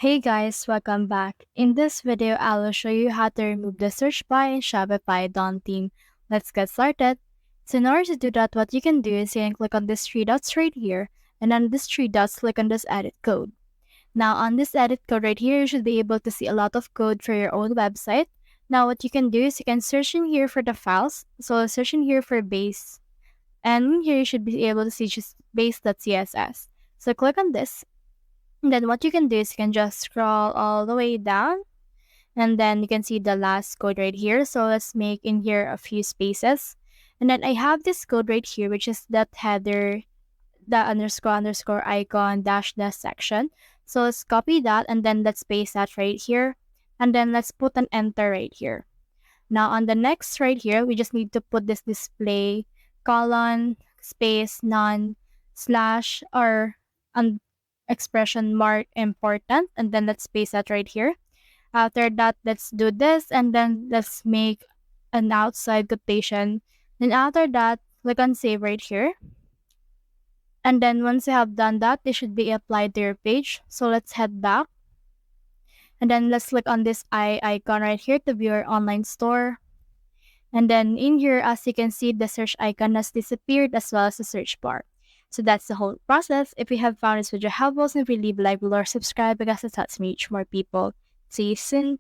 Hey guys, welcome back. In this video, I will show you how to remove the search bar in Shopify Dawn theme. Let's get started. So in order to do that, what you can do is you can click on these three dots right here, and on these three dots, click on this edit code. Now on this edit code right here, you should be able to see a lot of code for your own website. Now what you can do is you can search in here for the files. So search in here for base, and here you should be able to see just base.css. So click on this. And then what you can do is you can just scroll all the way down, and then you can see the last code right here. So let's make in here a few spaces. And then I have this code right here, which is that header, the underscore icon dash dash section. So let's copy that and then let's paste that right here. And then let's put an enter right here. Now on the next right here, we just need to put this display colon space none slash or expression mark important, and then let's paste that right here. After that, let's do this and then let's make an outside quotation. Then after that, click on save right here. And then once you have done that, they should be applied to your page. So let's head back. And then let's click on this eye icon right here to view our online store. And then in here, as you can see, the search icon has disappeared as well as the search bar. So that's the whole process. If you have found this video helpful, simply leave a like below or subscribe because it helps me reach more people. See you soon.